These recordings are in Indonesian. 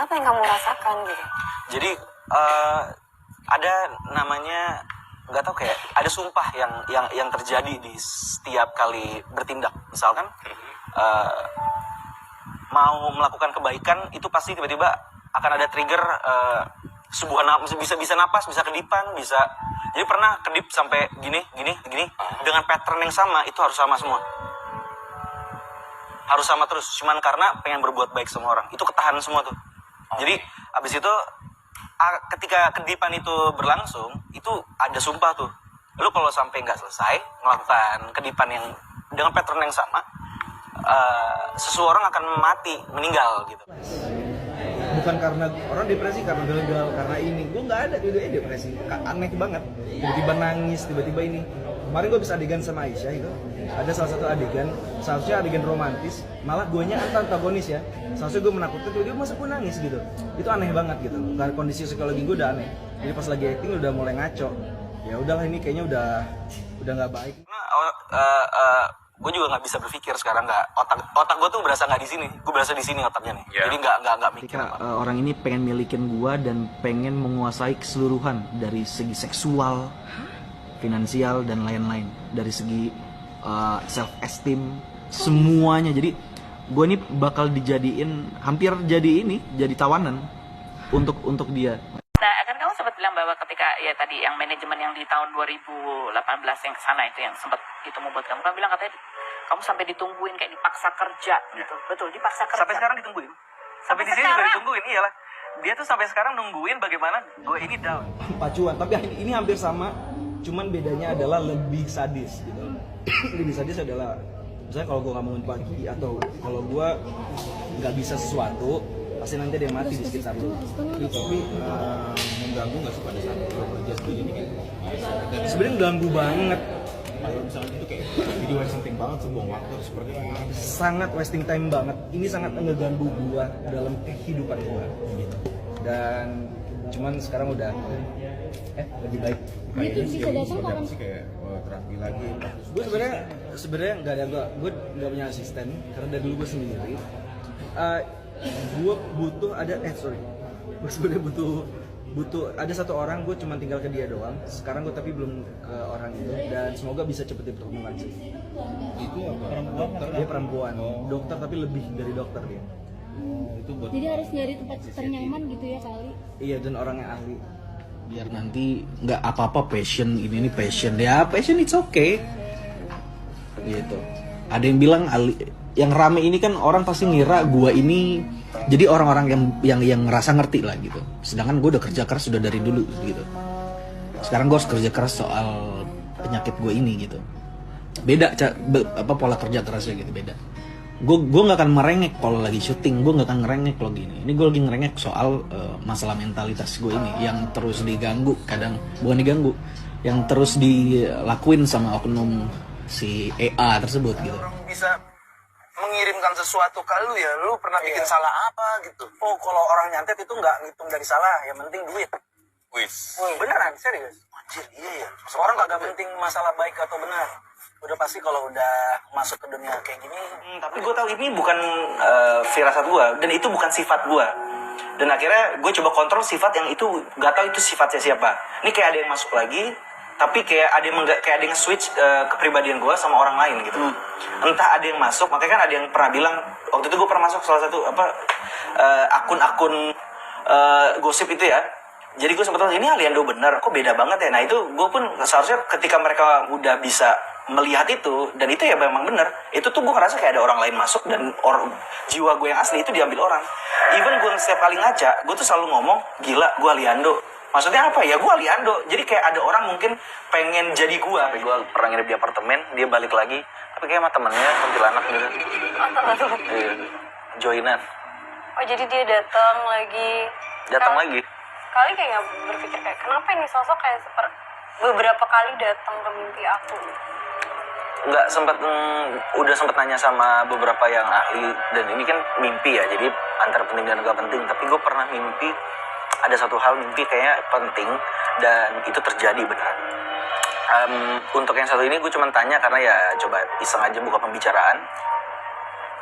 Apa yang kamu rasakan gitu? Jadi ada namanya, nggak tahu, kayak ada sumpah yang terjadi di setiap kali bertindak. Misalkan mau melakukan kebaikan itu pasti tiba-tiba akan ada trigger sebuah bisa napas, bisa kedipan, bisa. Jadi pernah kedip sampai gini dengan pattern yang sama, itu harus sama semua. Harus sama terus, cuman karena pengen berbuat baik sama orang. Itu ketahan semua tuh. Jadi abis itu ketika kedipan itu berlangsung, itu ada sumpah tuh. Lu kalau sampai nggak selesai melakukan kedipan yang dengan pattern yang sama, seseorang akan mati, meninggal gitu. Bukan karena orang depresi karena gagal, karena ini. Gue nggak ada depresi, aneh banget. Tiba-tiba nangis, tiba-tiba ini. Kemarin gue bisa adegan sama Aisyah itu. Ada salah satu adegan, seharusnya adegan romantis, malah guanya antagonis ya. Seharusnya gue menakutkan, tiba-tiba masa gue nangis gitu. Itu aneh banget gitu. Karena kondisi psikologi gue udah aneh. Jadi pas lagi acting udah mulai ngaco. Ya udahlah, ini kayaknya udah nggak baik. Gue juga nggak bisa berpikir sekarang, otak gue tuh berasa nggak di sini, gue berasa di sini otaknya nih. Jadi nggak mikir. Orang ini pengen milikin gue dan pengen menguasai keseluruhan dari segi seksual, finansial dan lain-lain, dari segi self esteem semuanya. Jadi gue ini bakal hampir jadi tawanan untuk dia. Nah, kan kamu sempat bilang bahwa ketika ya tadi yang manajemen yang di tahun 2018 yang kesana itu yang sempat itu membuat kamu kan bilang katanya kamu sampai ditungguin kayak dipaksa kerja gitu. Betul, dipaksa kerja. Sampai sekarang ditungguin. Sampai di sini juga ditungguin, iyalah. Dia tuh sampai sekarang nungguin bagaimana gue ini down. Pacuan, tapi ini hampir sama, cuman bedanya adalah lebih sadis gitu. Lebih sadis adalah misalnya kalau gue ngomongin pagi atau kalau gue nggak bisa sesuatu, pasti nanti ada yang mati di sekitar lu. Tapi mengganggu nggak sih pada saat lo kerja seperti ini kayak? Sebenarnya ganggu banget. Kalau misalnya itu kayak jadi wasting time banget, sebuang waktu seperti itu. Sangat wasting time banget. Ini sangat ngeganggu gua dalam kehidupan gua gitu. Dan cuman sekarang udah lebih baik. Kayaknya sih seperti sih kayak terapi lagi. Gue sebenarnya nggak ada, gue nggak punya asisten karena dari dulu gue sendiri. Gue butuh gue sebenarnya butuh ada satu orang, gue cuma tinggal ke dia doang. Sekarang gue tapi belum ke orang itu, dan semoga bisa cepet ditemukan sih. Itu apa? Dokter? Dia perempuan, dokter tapi lebih dari dokter dia. Itu buat. Jadi harus nyari tempat ternyaman gitu ya kali. Iya, dan orang yang ahli. Biar nanti nggak apa-apa passion ini passion ya, passion it's okay gitu. Ada yang bilang yang rame ini kan orang pasti ngira gua ini jadi orang-orang yang ngerasa ngerti lah gitu. Sedangkan gue udah kerja keras sudah dari dulu gitu. Sekarang gue harus kerja keras soal penyakit gue ini gitu. Beda pola kerja kerasnya gitu, beda. Gue nggak akan merengek kalau lagi syuting, gue nggak akan ngerengek kalau gini. Ini gue lagi ngerengek soal masalah mentalitas gue ini yang terus diganggu, bukan diganggu, yang terus dilakuin sama oknum si EA tersebut gitu. Orang bisa mengirimkan sesuatu ke lu ya, lu pernah bikin salah apa gitu. Oh, kalau orang nyantet itu nggak ngitung dari salah, yang penting duit. Beneran, serius. Anjir, iya ya. Seorang kagak penting masalah baik atau benar. Udah pasti kalau udah masuk ke dunia kayak gini. Tapi gue tahu ini bukan firasat gue, dan itu bukan sifat gue. Dan akhirnya gue coba kontrol sifat yang itu, nggak tahu itu sifatnya siapa. Ini kayak ada yang masuk lagi, tapi kayak ada yang switch kepribadian gue sama orang lain gitu. Entah ada yang masuk, makanya kan ada yang pernah bilang waktu itu gue pernah masuk salah satu akun gosip itu ya. Jadi gue sempat ini Aliando bener, kok beda banget ya. Nah itu gue pun seharusnya ketika mereka udah bisa melihat itu, dan itu ya memang bener, itu tuh gue ngerasa kayak ada orang lain masuk, dan jiwa gue yang asli itu diambil orang. Even gue setiap kali ngaca, gue tuh selalu ngomong, gila gue Aliando. Maksudnya apa ya? Gue Aliando. Jadi kayak ada orang mungkin pengen jadi gue. Tapi gue pernah nginep di apartemen, dia balik lagi. Tapi kayak sama temennya, kuntilanak gitu. Joinan. Oh, jadi dia datang lagi. Lagi. Kali kayak nggak berpikir kayak kenapa ini sosok kayak beberapa kali datang ke mimpi aku. Nggak udah sempat nanya sama beberapa yang ahli, dan ini kan mimpi ya, jadi antara penting dan gak penting. Tapi gue pernah mimpi, ada satu hal mimpi kayaknya penting, dan itu terjadi beneran. Untuk yang satu ini gue cuma tanya karena ya coba iseng aja buka pembicaraan.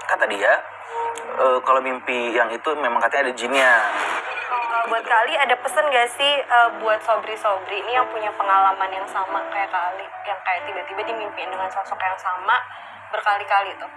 Kata dia, kalau mimpi yang itu memang katanya ada jinnya. Buat Kak Ali ada pesen gak sih buat sobri-sobri ini yang punya pengalaman yang sama kayak Kak Ali, yang kayak tiba-tiba dimimpiin dengan sosok yang sama berkali-kali tuh?